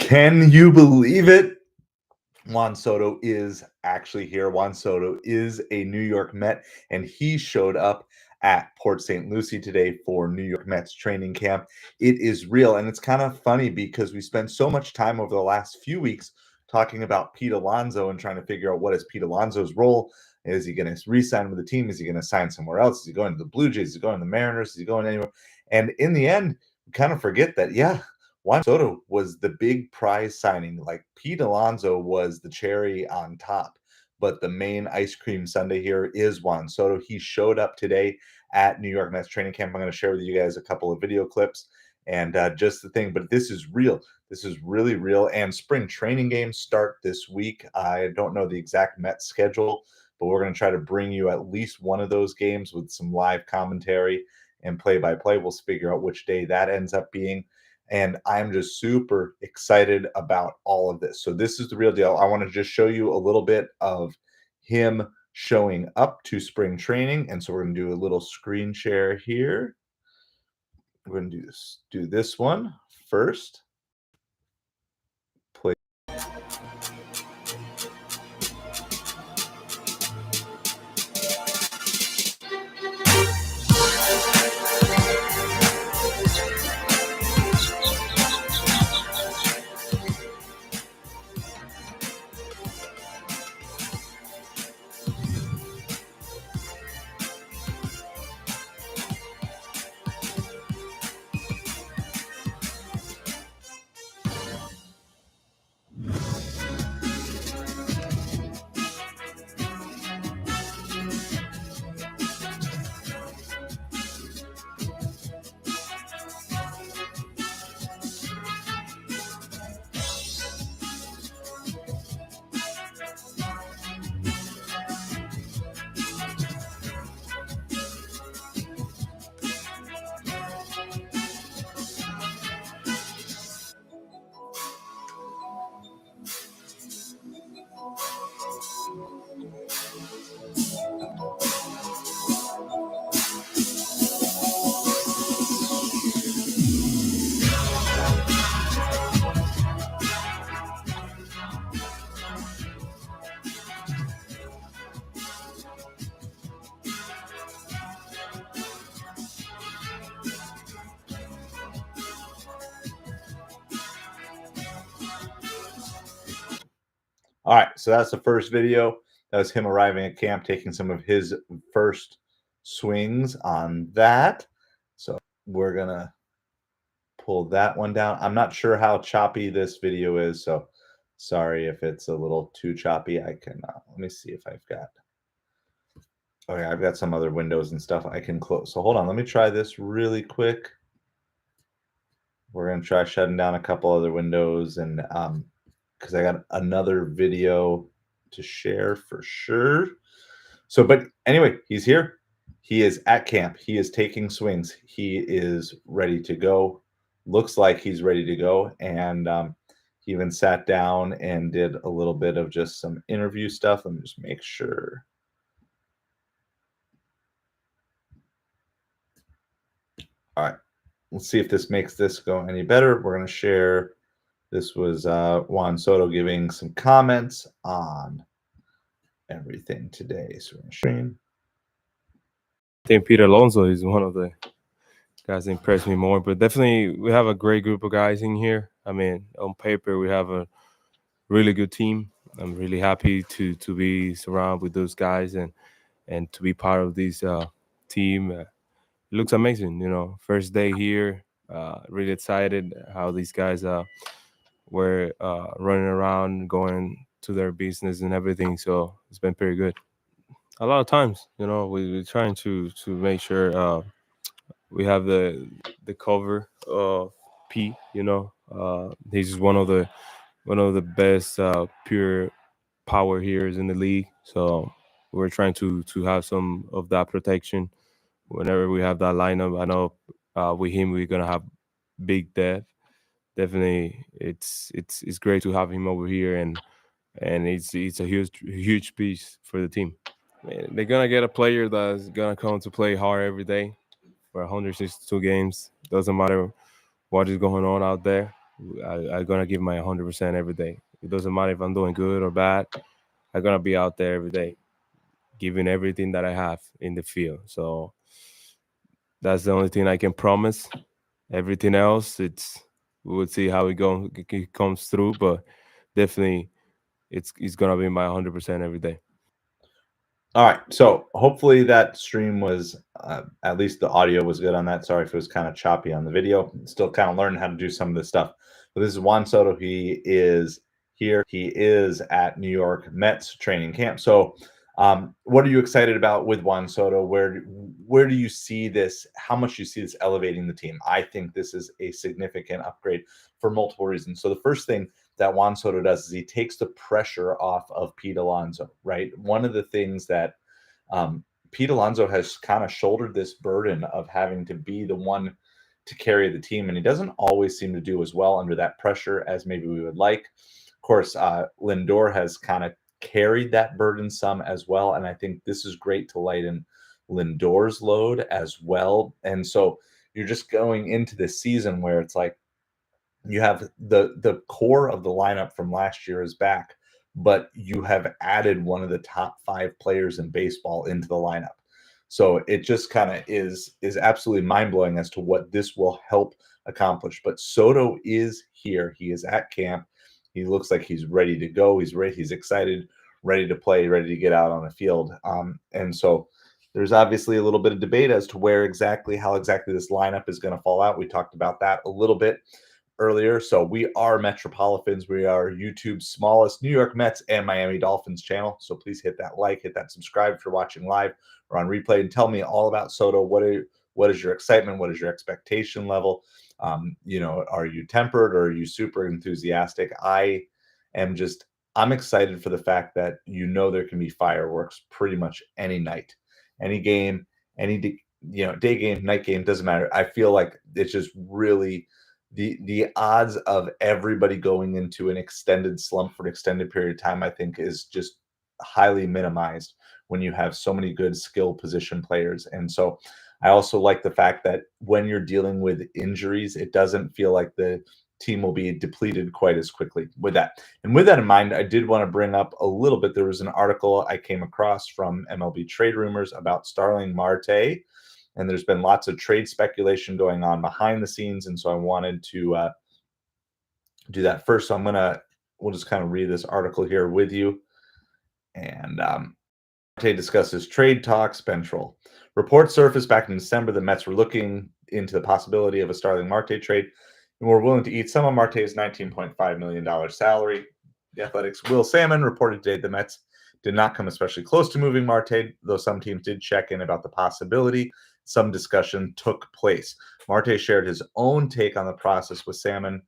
Can you believe it? Juan Soto is actually here. Juan Soto is a New York Met, and he showed up at Port St. Lucie today for New York Mets training camp. It is real, and it's kind of funny because we spent so much time over the last few weeks talking about Pete Alonso and trying to figure out what is Pete Alonso's role. Is he going to re-sign with the team? Is he going to sign somewhere else? Is he going to the Blue Jays? Is he going to the Mariners? Is he going anywhere? And in the end, we kind of forget that, yeah, Juan Soto was the big prize signing. Like Pete Alonso was the cherry on top, but the main ice cream sundae here is Juan Soto. He showed up today at New York Mets training camp. I'm going to share with you guys a couple of video clips and just the thing. But this is real. This is really real. And spring training games start this week. I don't know the exact Mets schedule, but we're going to try to bring you at least one of those games with some live commentary and play-by-play. We'll figure out which day that ends up being. And I'm just super excited about all of this. So this is the real deal. I want to just show you a little bit of him showing up to spring training. And so we're going to do a little screen share here. We're going to do this one first. Play. All right, so that's the first video. That was him arriving at camp, taking some of his first swings on that. So we're going to pull that one down. I'm not sure how choppy this video is, so sorry if it's a little too choppy. I can, let me see if I've got, okay, I've got some other windows and stuff I can close. So hold on, let me try this really quick. We're going to try shutting down a couple other windows and, because I got another video to share for sure. So, but anyway, he's here. He is at camp. He is taking swings. He is ready to go. Looks like he's ready to go. And he even sat down and did a little bit of just some interview stuff. Let me just make sure. All right. Let's see if this makes this go any better. We're going to share. This was Juan Soto giving some comments on everything today. So we're going to stream. I think Peter Alonso is one of the guys that impressed me more, but definitely we have a great group of guys in here. I mean, on paper, we have a really good team. I'm really happy to be surrounded with those guys and to be part of this team. It looks amazing, you know. First day here, really excited how these guys were running around, going to their business and everything. So it's been pretty good. A lot of times, you know, we're trying to make sure we have the cover of P. You know, he's one of the best pure power hitters in the league. So we're trying to have some of that protection whenever we have that lineup. I know with him we're gonna have big depth. Definitely, it's great to have him over here, and it's a huge piece for the team. Man, they're gonna get a player that's gonna come to play hard every day for 162 games. Doesn't matter what is going on out there. I'm gonna give my 100% every day. It doesn't matter if I'm doing good or bad. I'm gonna be out there every day, giving everything that I have in the field. So that's the only thing I can promise. Everything else, it's we will see how it comes through, but definitely it's gonna be my 100% every day. All right. So hopefully that stream was at least the audio was good on that. Sorry if it was kind of choppy on the video. Still kind of learning how to do some of this stuff. But this is Juan Soto. He is here. He is at New York Mets training camp. So what are you excited about with Juan Soto? Where do you see this? How much do you see this elevating the team? I think this is a significant upgrade for multiple reasons. So the first thing that Juan Soto does is he takes the pressure off of Pete Alonso, right? One of the things that Pete Alonso has kind of shouldered this burden of having to be the one to carry the team, and he doesn't always seem to do as well under that pressure as maybe we would like. Of course, Lindor has kind of carried that burden some as well, and I think this is great to lighten Lindor's load as well. And so you're just going into this season where it's like, you have the core of the lineup from last year is back, but you have added one of the top 5 players in baseball into the lineup. So it just kind of is absolutely mind-blowing as to what this will help accomplish. But Soto is here. He is at camp. He looks like he's ready to go. He's ready, he's excited, ready to play, ready to get out on the field. And so there's obviously a little bit of debate as to how exactly this lineup is going to fall out. We talked about that a little bit earlier. So we are MetropoliFins. We are YouTube's smallest New York Mets and Miami Dolphins channel. So please hit that like, hit that subscribe if you're watching live or on replay, and tell me all about Soto. What is your excitement? What is your expectation level? Are you tempered or are you super enthusiastic? I'm excited for the fact that there can be fireworks pretty much any night, any game, day game, night game, doesn't matter. I feel like it's just really the odds of everybody going into an extended slump for an extended period of time, I think, is just highly minimized when you have so many good skill position players. And so I also like the fact that when you're dealing with injuries, it doesn't feel like the team will be depleted quite as quickly with that. And with that in mind, I did want to bring up a little bit. There was an article I came across from MLB Trade Rumors about Starling Marte, and there's been lots of trade speculation going on behind the scenes. And so I wanted to do that first. So we'll just kind of read this article here with you. And Marte discusses trade talks, bench role. Reports surfaced back in December the Mets were looking into the possibility of a Starling Marte trade and were willing to eat some of Marte's $19.5 million salary. The Athletics' Will Salmon reported today the Mets did not come especially close to moving Marte, though some teams did check in about the possibility. Some discussion took place. Marte shared his own take on the process with Salmon,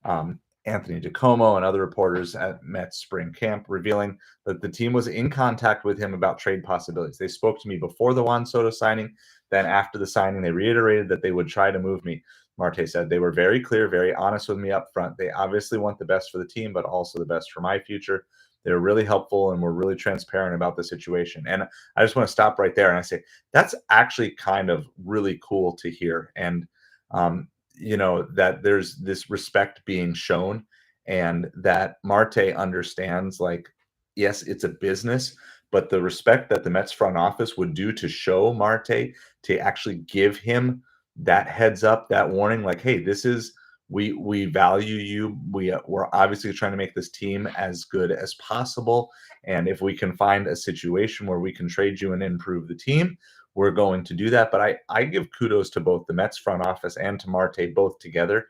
Anthony DiComo, and other reporters at Mets spring camp, revealing that the team was in contact with him about trade possibilities. They spoke to me before the Juan Soto signing. Then after the signing, they reiterated that they would try to move me. Marte said they were very clear, very honest with me up front. They obviously want the best for the team, but also the best for my future. They were really helpful and were really transparent about the situation. And I just want to stop right there and I say that's actually kind of really cool to hear. And that there's this respect being shown, and that Marte understands, like, yes, it's a business, but the respect that the Mets front office would do to show Marte, to actually give him that heads up, that warning, like, hey, this is we value you. We're obviously trying to make this team as good as possible, and if we can find a situation where we can trade you and improve the team, we're going to do that. But I give kudos to both the Mets front office and to Marte both together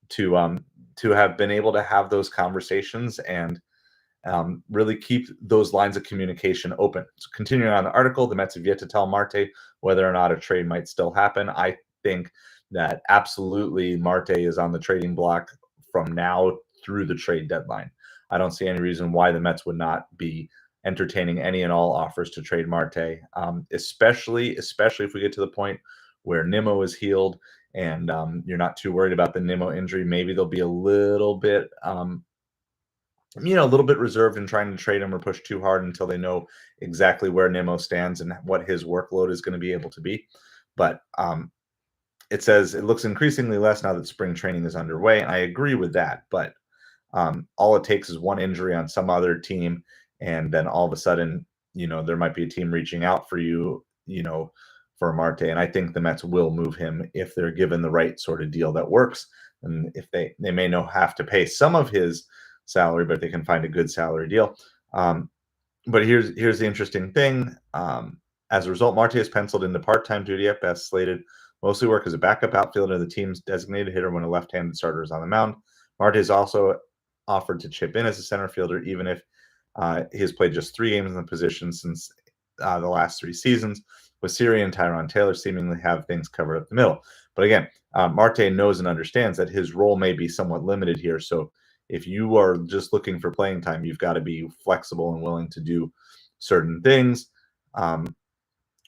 to have been able to have those conversations and really keep those lines of communication open. So continuing on the article, the Mets have yet to tell Marte whether or not a trade might still happen. I think that absolutely Marte is on the trading block from now through the trade deadline. I don't see any reason why the Mets would not be entertaining any and all offers to trade Marte, especially if we get to the point where Nimmo is healed and you're not too worried about the Nimmo injury. Maybe they'll be a little bit reserved in trying to trade him or push too hard until they know exactly where Nimmo stands and what his workload is going to be able to be. But it says it looks increasingly less now that spring training is underway. And I agree with that, but all it takes is one injury on some other team, and then all of a sudden, there might be a team reaching out for you, for Marte. And I think the Mets will move him if they're given the right sort of deal that works. And if they may not have to pay some of his salary, but they can find a good salary deal. But here's the interesting thing. As a result, Marte is penciled into part-time duty at best, slated mostly work as a backup outfielder, the team's designated hitter when a left-handed starter is on the mound. Marte is also offered to chip in as a center fielder, even if he has played just 3 games in the position since the last 3 seasons, with Siri and Tyron Taylor seemingly have things covered up the middle. But again, Marte knows and understands that his role may be somewhat limited here. So if you are just looking for playing time, you've got to be flexible and willing to do certain things.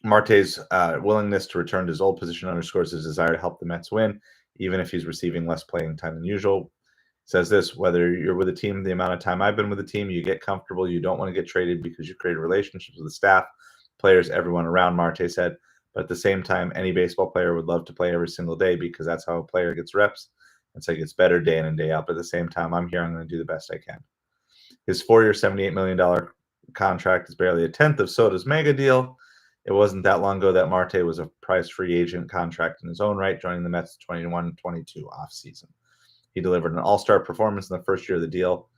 Marte's willingness to return to his old position underscores his desire to help the Mets win, even if he's receiving less playing time than usual. Says this: whether you're with a team the amount of time I've been with the team, you get comfortable. You don't want to get traded because you created relationships with the staff, players, everyone around, Marte said. But at the same time, any baseball player would love to play every single day because that's how a player gets reps. And so it gets better day in and day out. But at the same time, I'm here. I'm going to do the best I can. His 4-year, $78 million contract is barely a tenth of Soto's mega deal. It wasn't that long ago that Marte was a prize free agent contract in his own right, joining the Mets 21-22 offseason. He delivered an all-star performance in the first year of the deal,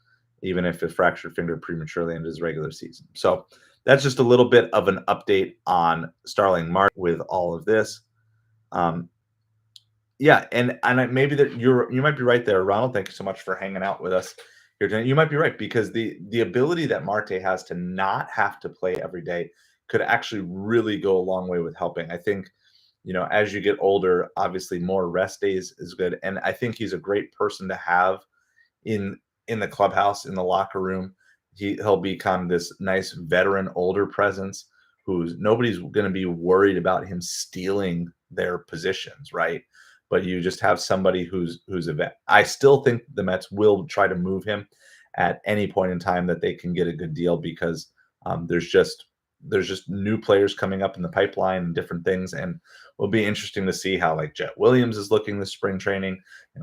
even if his fractured finger prematurely ended his regular season. So that's just a little bit of an update on Starling Marte with all of this. Yeah, and maybe that you might be right there, Ronald. Thank you so much for hanging out with us here tonight. You might be right, because the ability that Marte has to not have to play every day could actually really go a long way with helping. I think, as you get older, obviously more rest days is good, and I think he's a great person to have in the clubhouse, in the locker room. He'll be kind of this nice veteran older presence who's nobody's going to be worried about him stealing their positions, right? But you just have somebody who's a vet. I still think the Mets will try to move him at any point in time that they can get a good deal, because there's just new players coming up in the pipeline and different things, and it'll be interesting to see how like Jet Williams is looking this spring training,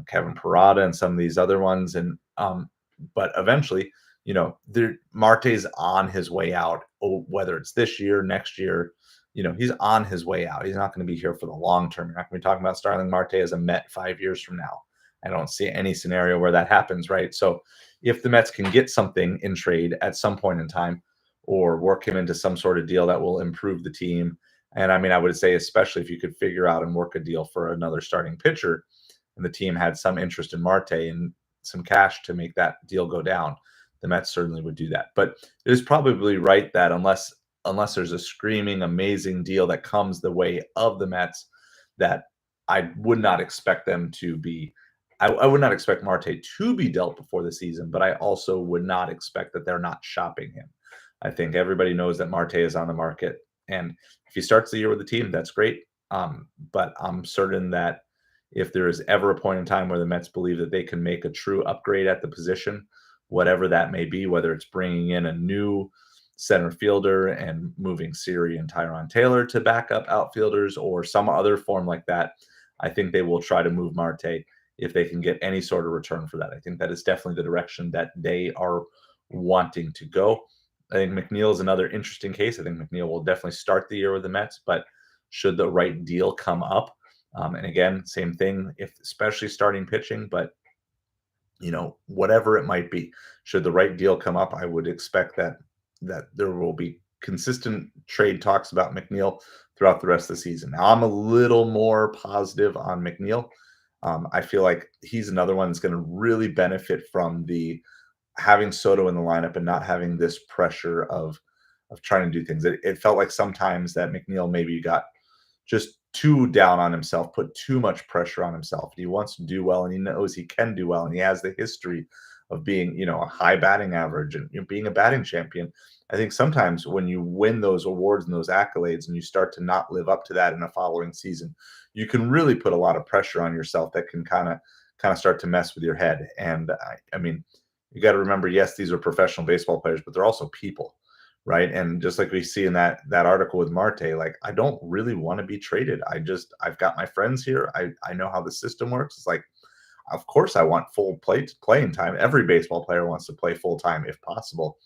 Kevin Parada and some of these other ones, and but eventually, Marte's on his way out, whether it's this year, next year. He's on his way out. He's not going to be here for the long term. You're not going to be talking about Starling Marte as a Met 5 years from now. I don't see any scenario where that happens, right? So if the Mets can get something in trade at some point in time, or work him into some sort of deal that will improve the team, and I mean, I would say especially if you could figure out and work a deal for another starting pitcher, and the team had some interest in Marte and some cash to make that deal go down, the Mets certainly would do that. But it is probably right that unless there's a screaming amazing deal that comes the way of the Mets, that I would not expect them to be. I would not expect Marte to be dealt before the season, but I also would not expect that they're not shopping him. I think everybody knows that Marte is on the market, and if he starts the year with the team, that's great. But I'm certain that if there is ever a point in time where the Mets believe that they can make a true upgrade at the position, whatever that may be, whether it's bringing in a new center fielder and moving Siri and Tyron Taylor to backup outfielders or some other form like that, I think they will try to move Marte if they can get any sort of return for that. I think that is definitely the direction that they are wanting to go. I think McNeil is another interesting case. I think McNeil will definitely start the year with the Mets, but should the right deal come up, and again, same thing, if especially starting pitching, but whatever it might be, should the right deal come up, I would expect that there will be consistent trade talks about McNeil throughout the rest of the season. Now, I'm a little more positive on McNeil. I feel like he's another one that's going to really benefit from the having Soto in the lineup and not having this pressure of trying to do things. It felt like sometimes that McNeil maybe got just too down on himself, put too much pressure on himself. He wants to do well, and he knows he can do well, and he has the history of being, a high batting average and being a batting champion. I think sometimes when you win those awards and those accolades, and you start to not live up to that in a following season, you can really put a lot of pressure on yourself that can kind of start to mess with your head. And I mean, you got to remember, yes, these are professional baseball players, but they're also people, right? And just like we see in that article with Marte, like I don't really want to be traded. I've got my friends here. I know how the system works. It's like, of course I want full playing time. Every baseball player wants to play full time if possible.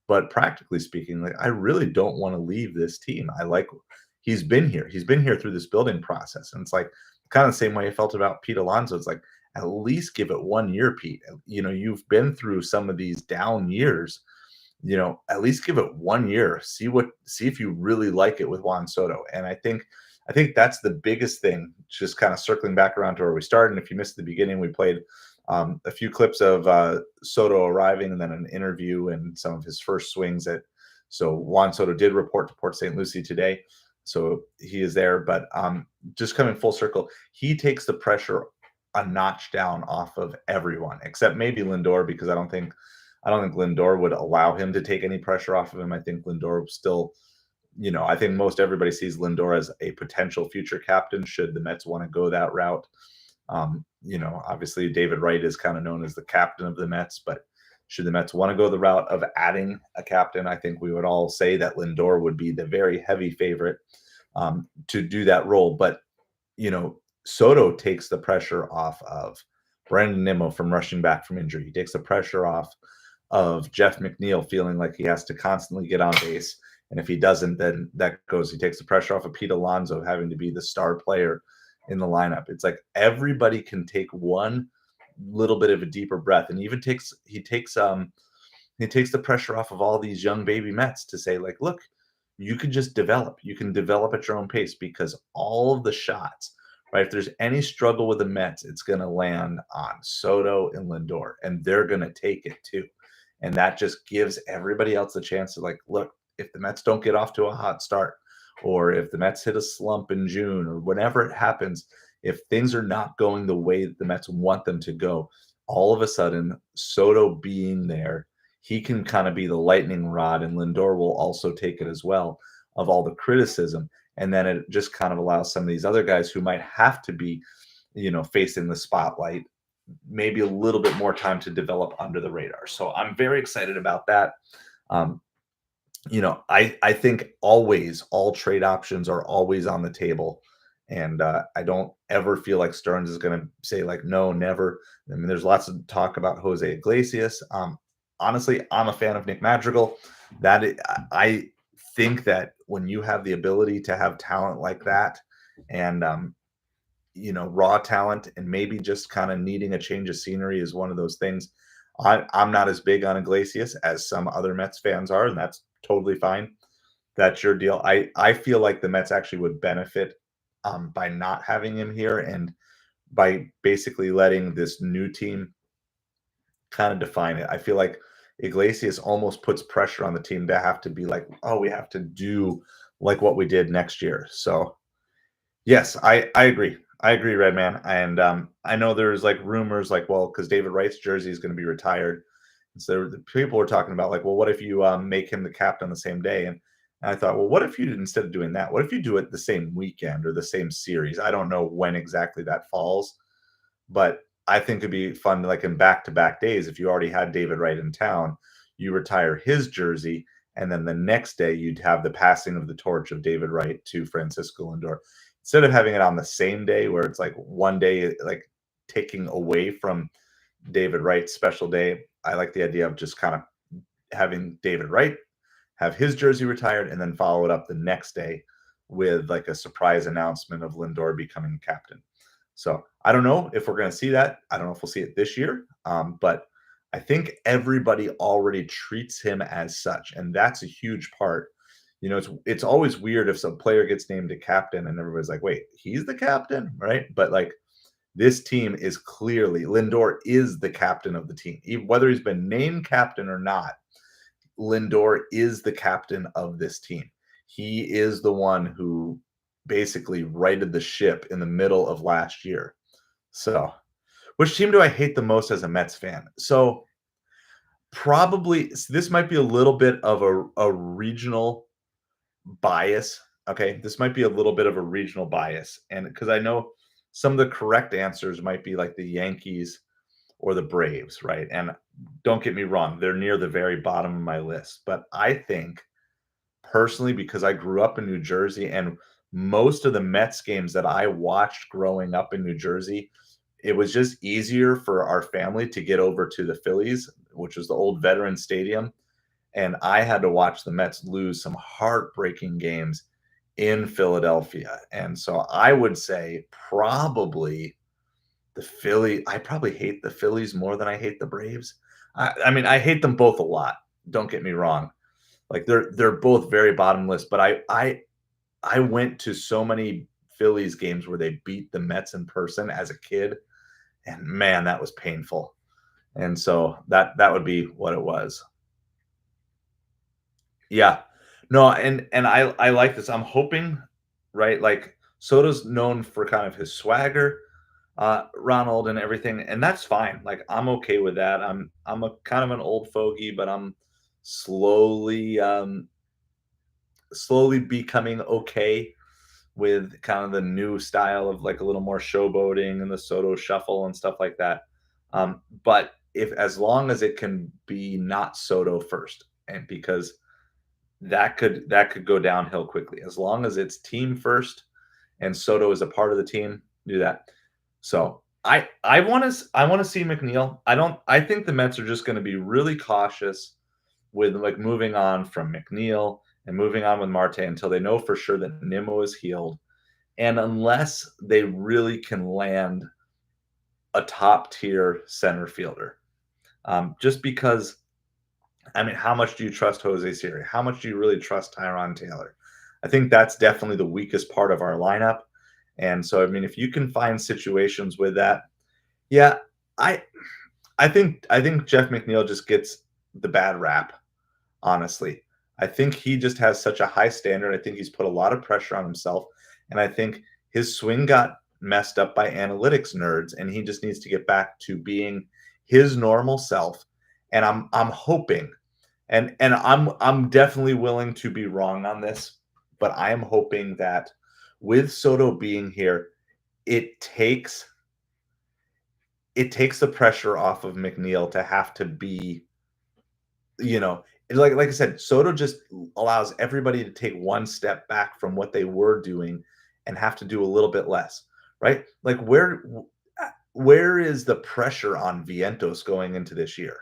But practically speaking, like I really don't want to leave this team. I like he's been here. He's been here through this building process. And it's like kind of the same way I felt about Pete Alonso. It's like at least give it 1 year, Pete. You've been through some of these down years. At least give it 1 year. See if you really like it with Juan Soto. And I think that's the biggest thing. Just kind of circling back around to where we started. And if you missed the beginning, we played a few clips of Soto arriving, and then an interview and some of his first swings at. So Juan Soto did report to Port St. Lucie today, so he is there. But just coming full circle, he takes the pressure a notch down off of everyone except maybe Lindor, because I don't think Lindor would allow him to take any pressure off of him. I think Lindor still, I think most everybody sees Lindor as a potential future captain should the Mets want to go that route. Obviously David Wright is kind of known as the captain of the Mets, but should the Mets want to go the route of adding a captain, I think we would all say that Lindor would be the very heavy favorite to do that role. But, Soto takes the pressure off of Brandon Nimmo from rushing back from injury. He takes the pressure off of Jeff McNeil feeling like he has to constantly get on base. And if he doesn't, then he takes the pressure off of Pete Alonso having to be the star player in the lineup. It's like everybody can take one little bit of a deeper breath, and he takes the pressure off of all these young baby Mets to say, like, look, you can just develop. You can develop at your own pace, because all of the shots, right? If there's any struggle with the Mets, it's going to land on Soto and Lindor, and they're going to take it too. And that just gives everybody else the chance to, like, look, if the Mets don't get off to a hot start, or if the Mets hit a slump in June, or whenever it happens, if things are not going the way that the Mets want them to go, all of a sudden, Soto being there, he can kind of be the lightning rod, and Lindor will also take it as well of all the criticism. And then it just kind of allows some of these other guys who might have to be, facing the spotlight, maybe a little bit more time to develop under the radar. So I'm very excited about that. Um, I think always all trade options are always on the table. And I don't ever feel like Stearns is going to say, like, no, never. I mean, there's lots of talk about Jose Iglesias. Honestly, I'm a fan of Nick Madrigal. I think that when you have the ability to have talent like that, and raw talent, and maybe just kind of needing a change of scenery is one of those things. I'm not as big on Iglesias as some other Mets fans are, and that's totally fine. That's your deal. I feel like the Mets actually would benefit by not having him here, and by basically letting this new team kind of define it. I feel like Iglesias almost puts pressure on the team to have to be like, oh, we have to do like what we did next year. So yes, I agree. I agree, Redman. And I know there's like rumors like, well, because David Wright's jersey is going to be retired. So the people were talking about like, well, what if you make him the captain the same day? And I thought, well, what if you did, instead of doing that, what if you do it the same weekend or the same series? I don't know when exactly that falls, but I think it'd be fun, like in back-to-back days, if you already had David Wright in town, you retire his jersey, and then the next day you'd have the passing of the torch of David Wright to Francisco Lindor. Instead of having it on the same day, where it's like one day, like taking away from David Wright's special day, I like the idea of just kind of having David Wright have his jersey retired, and then follow it up the next day with like a surprise announcement of Lindor becoming captain. So I don't know if we're going to see that. I don't know if we'll see it this year, but I think everybody already treats him as such, and that's a huge part. It's always weird if some player gets named a captain and everybody's like, "Wait, he's the captain, right?" But like this team is clearly Lindor is the captain of the team, whether he's been named captain or not. Lindor is the captain of this team. He is the one who basically righted the ship in the middle of last year. So, which team do I hate the most as a Mets fan? So, probably this might be a little bit of a regional bias. Okay. This might be a little bit of a regional bias. And because I know some of the correct answers might be like the Yankees or the Braves, right? And don't get me wrong, they're near the very bottom of my list. But I think personally, because I grew up in New Jersey, and most of the Mets games that I watched growing up in New Jersey, it was just easier for our family to get over to the Phillies, which was the old Veteran Stadium, and I had to watch the Mets lose some heartbreaking games in Philadelphia. And so I would say probably I probably hate the Phillies more than I hate the Braves. I mean, I hate them both a lot. Don't get me wrong. Like they're both very bottomless, but I went to so many Phillies games where they beat the Mets in person as a kid, and man, that was painful. And so that would be what it was. Yeah. No, and I like this. I'm hoping, right? Like Soto's known for kind of his swagger, Ronald and everything, and that's fine. Like I'm okay with that. I'm a kind of an old fogey, but I'm slowly slowly becoming okay with kind of the new style of like a little more showboating and the Soto shuffle and stuff like that. But if as long as it can be not Soto first, and because that could go downhill quickly. As long as it's team first and Soto is a part of the team, do that. So I want to see McNeil. I think the Mets are just going to be really cautious with like moving on from McNeil and moving on with Marte until they know for sure that Nimmo is healed. And unless they really can land a top tier center fielder, just because I mean, how much do you trust Jose Siri? How much do you really trust Tyron Taylor? I think that's definitely the weakest part of our lineup. And so, I mean, if you can find situations with that, yeah, I I think Jeff McNeil just gets the bad rap, honestly. I think he just has such a high standard. I think he's put a lot of pressure on himself. And I think his swing got messed up by analytics nerds, and he just needs to get back to being his normal self. And I'm hoping and I'm definitely willing to be wrong on this, but I am hoping that with Soto being here, it takes it takes the pressure off of McNeil to have to be, you know, like I said, Soto just allows everybody to take one step back from what they were doing and have to do a little bit less, right? Like where is the pressure on Vientos going into this year,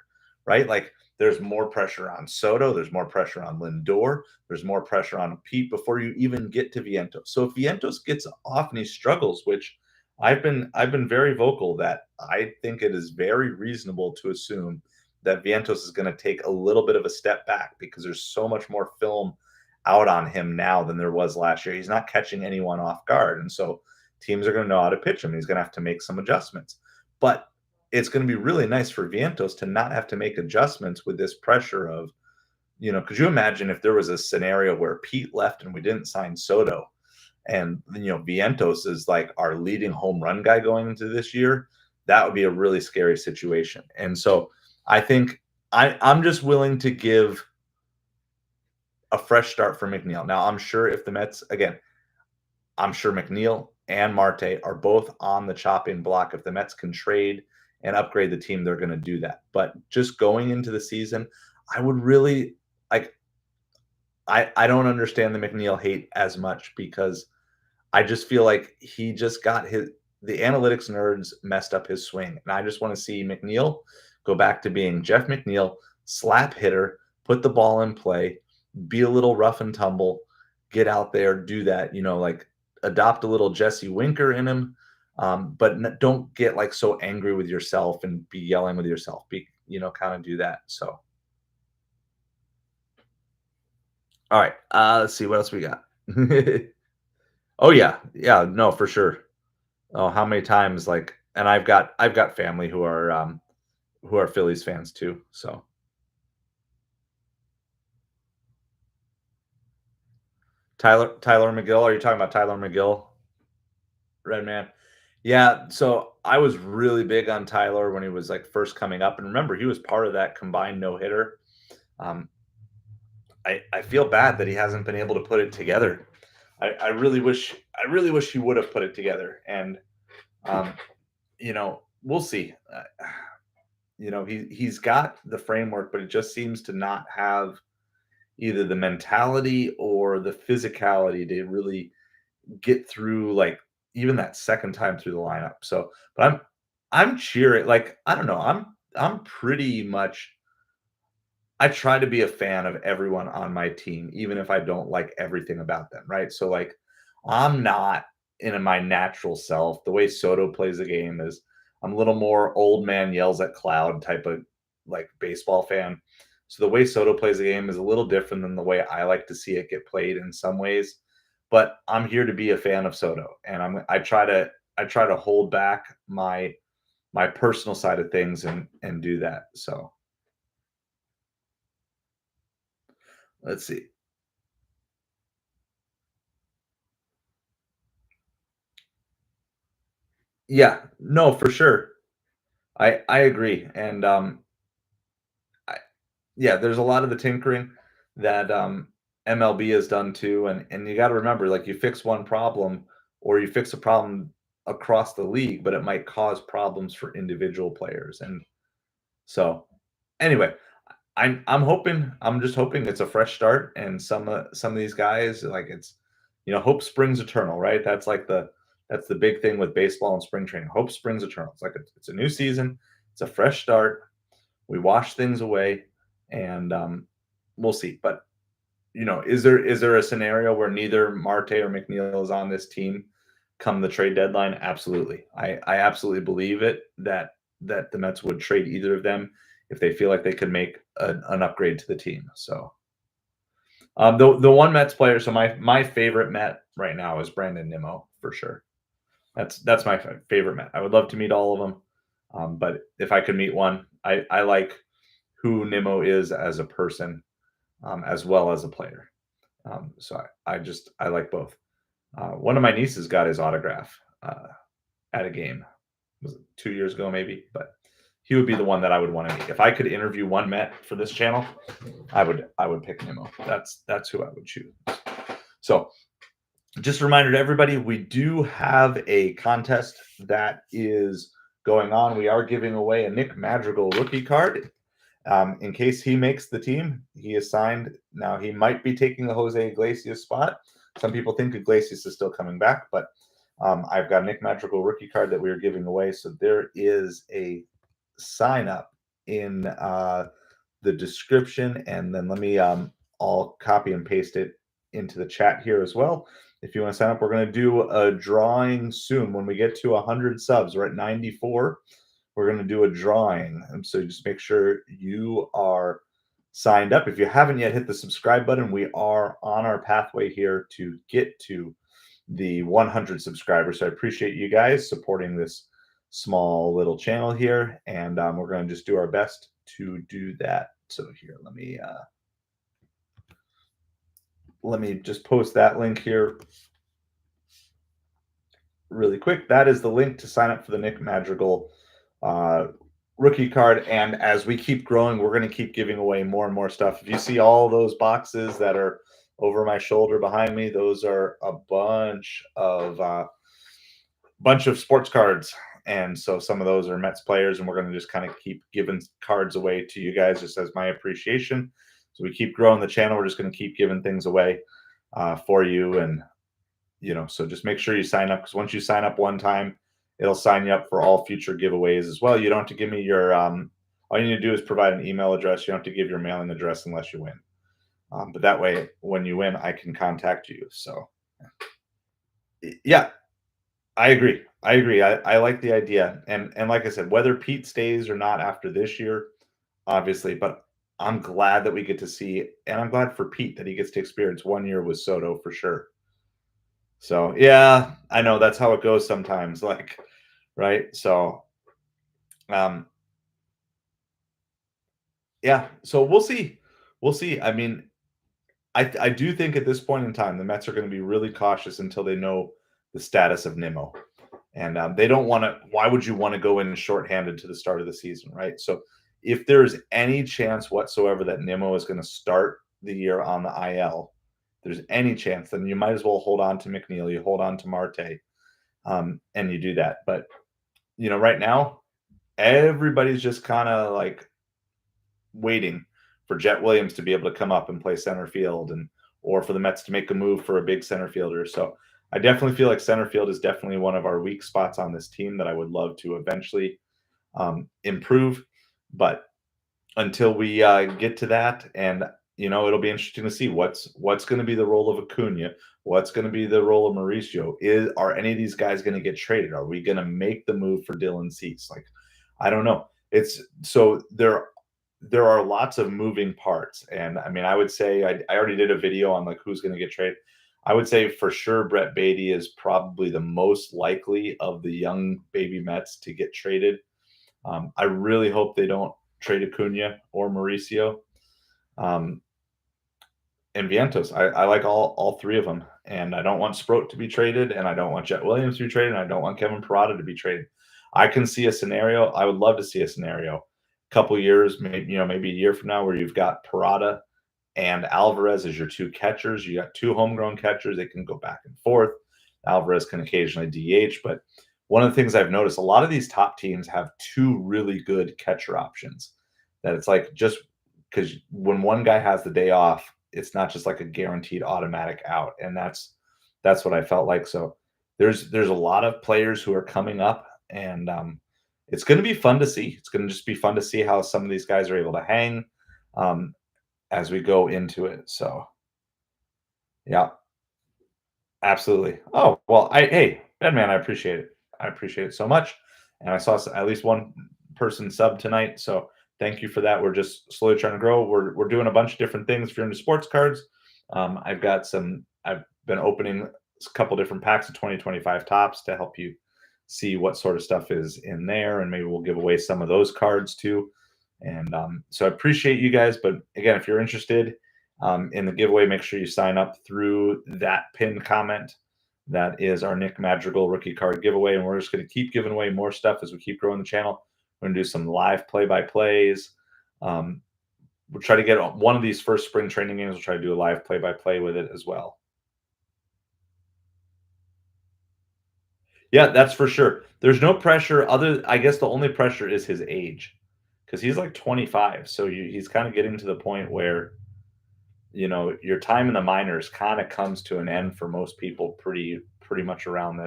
right? Like there's more pressure on Soto, there's more pressure on Lindor, there's more pressure on Pete before you even get to Vientos. So if Vientos gets off and he struggles, which I've been very vocal that I think it is very reasonable to assume that Vientos is going to take a little bit of a step back because there's so much more film out on him now than there was last year. He's not catching anyone off guard. And so teams are going to know how to pitch him. He's going to have to make some adjustments. But it's going to be really nice for Vientos to not have to make adjustments with this pressure of, could you imagine if there was a scenario where Pete left and we didn't sign Soto and, Vientos is like our leading home run guy going into this year? That would be a really scary situation. And so I think I'm just willing to give a fresh start for McNeil. Now, I'm sure if the Mets, again, I'm sure McNeil and Marte are both on the chopping block. If the Mets can trade and upgrade the team, they're going to do that. But just going into the season, I would really like. I don't understand the McNeil hate as much because I just feel like he just got the analytics nerds messed up his swing, and I just want to see McNeil go back to being Jeff McNeil, slap hitter, put the ball in play, be a little rough and tumble, get out there, do that, like adopt a little Jesse Winker in him, but don't get like so angry with yourself and be yelling with yourself. Be kind of do that. So, all right, let's see what else we got. Oh yeah, yeah, no, for sure. Oh, how many times like and I've got family who are Phillies fans too. So Tyler McGill, are you talking about Tyler McGill, Red Man? Yeah, so I was really big on Tyler when he was like first coming up. And remember, he was part of that combined no-hitter. Um, I feel bad that he hasn't been able to put it together. I really wish he would have put it together. And um, we'll see. He's got the framework, but it just seems to not have, either the mentality or the physicality to really get through, like, even that second time through the lineup. So, but I'm cheering. Like, I don't know. I'm pretty much. I try to be a fan of everyone on my team, even if I don't like everything about them, right? So, like, I'm not in my natural self. The way Soto plays the game is I'm a little more old man yells at cloud type of like baseball fan. So the way Soto plays the game is a little different than the way I like to see it get played in some ways. But I'm here to be a fan of Soto, and I try to hold back my personal side of things and do that. So let's see. Yeah, no, for sure. I agree, and, I yeah, there's a lot of the tinkering that, MLB has done too, and you gotta remember, like, you fix one problem or you fix a problem across the league, but it might cause problems for individual players, and so, anyway, I'm just hoping it's a fresh start and some of these guys, like, it's hope springs eternal, right? That's the big thing with baseball and spring training. Hope springs eternal. It's like it's a new season, it's a fresh start. We wash things away, and we'll see. But is there a scenario where neither Marte or McNeil is on this team come the trade deadline? Absolutely. I absolutely believe it that the Mets would trade either of them if they feel like they could make an upgrade to the team. So the one Mets player, so my favorite Met right now is Brandon Nimmo for sure. That's my favorite Met. I would love to meet all of them, but if I could meet one, I like who Nimmo is as a person, as well as a player. So I like both. One of my nieces got his autograph at a game. Was it 2 years ago, maybe? But he would be the one that I would want to meet. If I could interview one Met for this channel, I would pick Nimmo. That's who I would choose. So just a reminder to everybody, we do have a contest that is going on. We are giving away a Nick Madrigal rookie card. In case he makes the team, he is signed. Now, he might be taking the Jose Iglesias spot. Some people think Iglesias is still coming back, but I've got a Nick Madrigal rookie card that we are giving away. So there is a sign up in the description, and then let me I'll copy and paste it into the chat here as well. If you want to sign up, we're going to do a drawing soon when we get to 100 subs. We're at 94. We're going to do a drawing, and so just make sure you are signed up. If you haven't yet, hit the subscribe button. We are on our pathway here to get to the 100 subscribers. So I appreciate you guys supporting this small little channel here, and we're going to just do our best to do that. So here, let me just post that link here really quick. That is the link to sign up for the Nick Madrigal uh, rookie card. And as we keep growing, we're going to keep giving away more and more stuff. If you see all those boxes that are over my shoulder behind me, those are a bunch of sports cards. And so some of those are Mets players, and we're going to just kind of keep giving cards away to you guys just as my appreciation. So we keep growing the channel. We're just going to keep giving things away for you. And, so just make sure you sign up, because once you sign up one time, it'll sign you up for all future giveaways as well. You don't have to give me your, all you need to do is provide an email address. You don't have to give your mailing address unless you win. But that way, when you win, I can contact you. So, yeah, I agree. I agree. I like the idea. And like I said, whether Pete stays or not after this year, obviously, but I'm glad that we get to see, and I'm glad for Pete that he gets to experience 1 year with Soto for sure. So yeah, I know that's how it goes sometimes, like, right? So um yeah, so we'll see. We'll see. I mean, I do think at this point in time, the Mets are going to be really cautious until they know the status of Nimmo. And they don't want to. Why would you want to go in shorthanded to the start of the season, right? So, if there's any chance whatsoever that Nimmo is going to start the year on the IL, if there's any chance, then you might as well hold on to McNeil, you hold on to Marte, and you do that. But right now, everybody's just kind of like waiting for Jet Williams to be able to come up and play center field, and or for the Mets to make a move for a big center fielder. So I definitely feel like center field is definitely one of our weak spots on this team that I would love to eventually improve. But until we get to that, and it'll be interesting to see what's going to be the role of Acuna, what's going to be the role of Mauricio. Are any of these guys going to get traded? Are we going to make the move for Dylan Cease? Like, I don't know. It's so there are lots of moving parts, and I mean, I would say I already did a video on like who's going to get traded. I would say for sure Brett Beatty is probably the most likely of the young baby Mets to get traded. I really hope they don't trade Acuna or Mauricio. Um, and Vientos. I like all three of them, and I don't want Sproat to be traded, and I don't want Jet Williams to be traded, and I don't want Kevin Parada to be traded. I can see a scenario. I would love to see a scenario, a couple years, maybe a year from now, where you've got Parada and Alvarez as your two catchers. You got two homegrown catchers. They can go back and forth. Alvarez can occasionally DH, but one of the things I've noticed, a lot of these top teams have two really good catcher options. That it's like just because when one guy has the day off, it's not just like a guaranteed automatic out, and that's what I felt like. So there's a lot of players who are coming up, and it's going to be fun to see. It's going to just be fun to see how some of these guys are able to hang as we go into it. So yeah, absolutely. Oh well, hey, Bedman, I appreciate it. I appreciate it so much, and I saw at least one person sub tonight, so thank you for that. We're just slowly trying to grow. We're doing a bunch of different things. If you're into sports cards, I've been opening a couple different packs of 2025 tops to help you see what sort of stuff is in there, and maybe we'll give away some of those cards too. And so I appreciate you guys. But again, if you're interested in the giveaway, make sure you sign up through that pinned comment. That is our Nick Madrigal rookie card giveaway, and we're just going to keep giving away more stuff as we keep growing the channel. We're going to do some live play-by-plays. We'll try to get one of these first spring training games. We'll try to do a live play-by-play with it as well. Yeah, that's for sure. There's no pressure. I guess the only pressure is his age, because he's like 25. So he's kind of getting to the point where, your time in the minors kind of comes to an end for most people pretty much around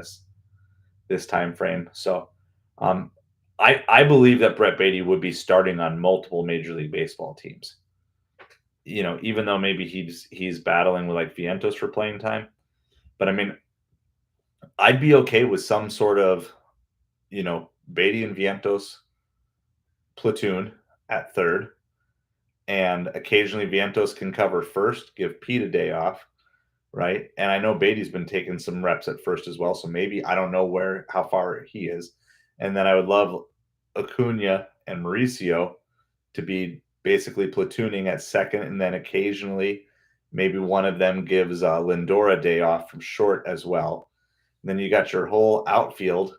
this time frame. So I believe that Brett Beatty would be starting on multiple Major League Baseball teams. Even though maybe he's battling with like Vientos for playing time. But I mean, I'd be okay with some sort of, Beatty and Vientos platoon at third, and occasionally Vientos can cover first, give Pete a day off, right? And I know Beatty's been taking some reps at first as well, so maybe I don't know how far he is. And then I would love Acuna and Mauricio to be basically platooning at second, and then occasionally maybe one of them gives Lindor a day off from short as well. And then you got your whole outfield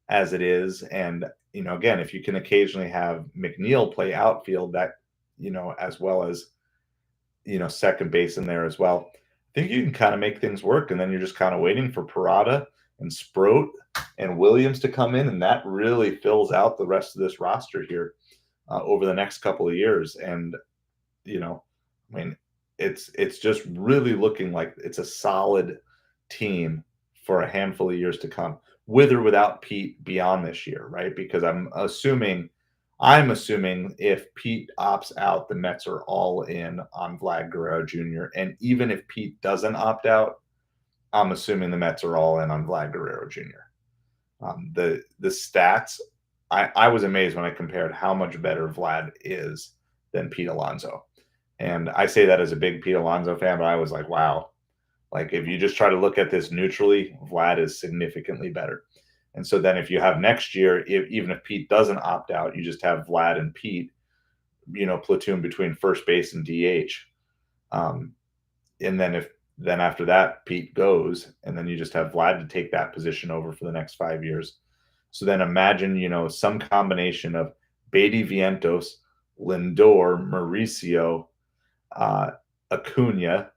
as it is, and again, if you can occasionally have McNeil play outfield, that as well as second base in there as well, I think you can kind of make things work. And then you're just kind of waiting for Parada and Sproat and Williams to come in, and that really fills out the rest of this roster here over the next couple of years. And I mean, it's just really looking like it's a solid team for a handful of years to come, with or without Pete beyond this year, right? Because I'm assuming if Pete opts out, the Mets are all in on Vlad Guerrero Jr. And even if Pete doesn't opt out, I'm assuming the Mets are all in on Vlad Guerrero Jr. The stats, I was amazed when I compared how much better Vlad is than Pete Alonso. And I say that as a big Pete Alonso fan, but I was like, wow. Like, if you just try to look at this neutrally, Vlad is significantly better. And so then if you have next year, even if Pete doesn't opt out, you just have Vlad and Pete, platoon between first base and DH. And then after that, Pete goes, and then you just have Vlad to take that position over for the next 5 years. So then imagine, some combination of Beatty, Vientos, Lindor, Mauricio, Acuna,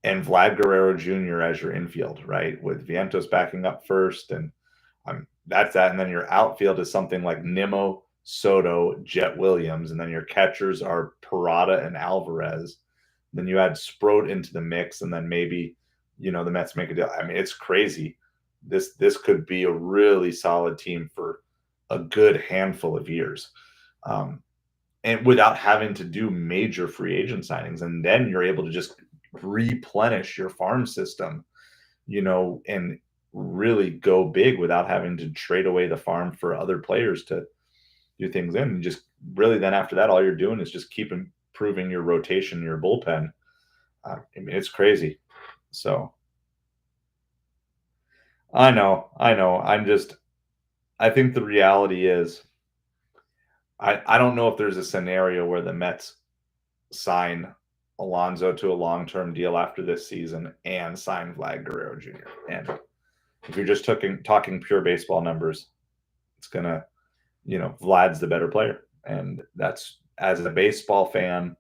and Vlad Guerrero Jr. as your infield, right? With Vientos backing up first, and that's that. And then your outfield is something like Nimmo, Soto, Jet Williams, and then your catchers are Parada and Alvarez. Then you add Sproat into the mix, and then maybe, the Mets make a deal. I mean, it's crazy. This could be a really solid team for a good handful of years. And without having to do major free agent signings. And then you're able to just replenish your farm system, and really go big without having to trade away the farm for other players to do things in. And just really, then after that, all you're doing is just keep improving your rotation, your bullpen. I mean, it's crazy. So I know. I think the reality is, I don't know if there's a scenario where the Mets sign Alonso to a long-term deal after this season and sign Vlad Guerrero Jr. And if you're just talking pure baseball numbers, it's gonna, Vlad's the better player, and that's, as a baseball fan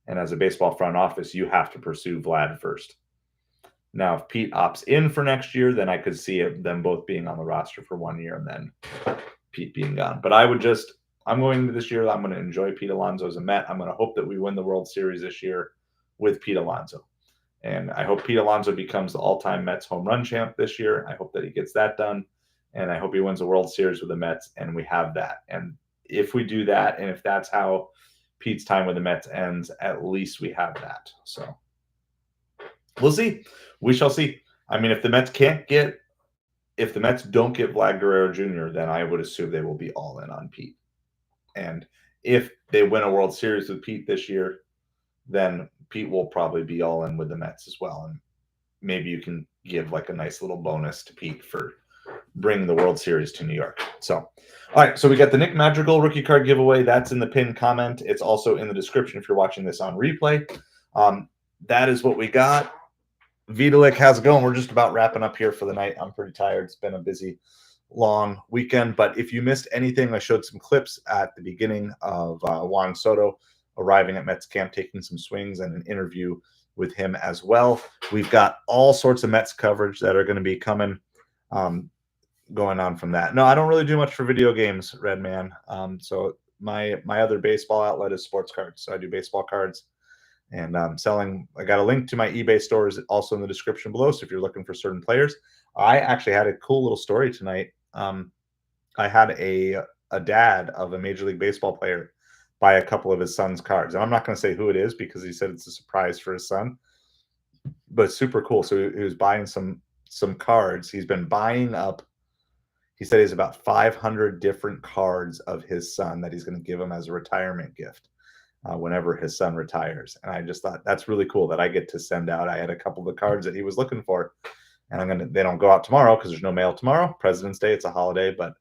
and as a baseball front office, you have to pursue Vlad first. Now, if Pete opts in for next year, then I could see them both being on the roster for 1 year and then Pete being gone. But I'm going into this year, I'm going to enjoy Pete Alonso as a Met. I'm going to hope that we win the World Series this year with Pete Alonso. And I hope Pete Alonso becomes the all-time Mets home run champ this year. I hope that he gets that done. And I hope he wins a World Series with the Mets, and we have that. And if we do that, and if that's how Pete's time with the Mets ends, at least we have that. So we'll see. We shall see. I mean, if the Mets don't get Vlad Guerrero Jr., then I would assume they will be all in on Pete. And if they win a World Series with Pete this year, then Pete will probably be all in with the Mets as well. And maybe you can give like a nice little bonus to Pete for bringing the World Series to New York. So, all right. So we got the Nick Madrigal rookie card giveaway. That's in the pinned comment. It's also in the description if you're watching this on replay. That is what we got. Vitalik, how's it going? We're just about wrapping up here for the night. I'm pretty tired. It's been a busy, long weekend. But if you missed anything, I showed some clips at the beginning of Juan Soto arriving at Mets camp, taking some swings, and an interview with him as well. We've got all sorts of Mets coverage that are going to be coming, going on from that. No, I don't really do much for video games, Red Man. So my other baseball outlet is sports cards. So I do baseball cards. And I'm selling. I got a link to my eBay stores also in the description below. So if you're looking for certain players, I actually had a cool little story tonight. I had a dad of a Major League Baseball player buy a couple of his son's cards. And I'm not going to say who it is because he said it's a surprise for his son. But super cool. So he was buying some cards. He's been buying up. He said he has about 500 different cards of his son that he's going to give him as a retirement gift. Whenever his son retires. And I just thought that's really cool that I get to send out. I had a couple of the cards that he was looking for, and they don't go out tomorrow because there's no mail tomorrow. President's Day, it's a holiday, but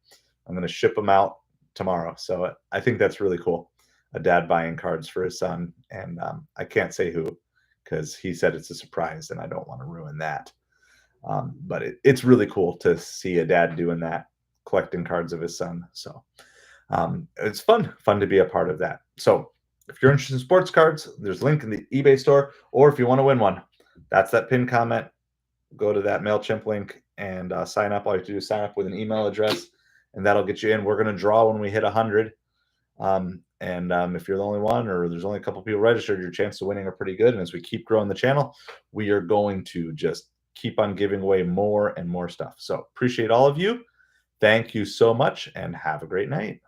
I'm going to ship them out tomorrow. So I think that's really cool. A dad buying cards for his son. And I can't say who because he said it's a surprise and I don't want to ruin that. But it's really cool to see a dad doing that, collecting cards of his son. So it's fun to be a part of that. So if you're interested in sports cards, there's a link in the eBay store. Or if you want to win one, that's that pinned comment. Go to that MailChimp link and sign up. All you have to do is sign up with an email address, and that'll get you in. We're going to draw when we hit 100. If you're the only one or there's only a couple people registered, your chances of winning are pretty good. And as we keep growing the channel, we are going to just keep on giving away more and more stuff. So appreciate all of you. Thank you so much and have a great night.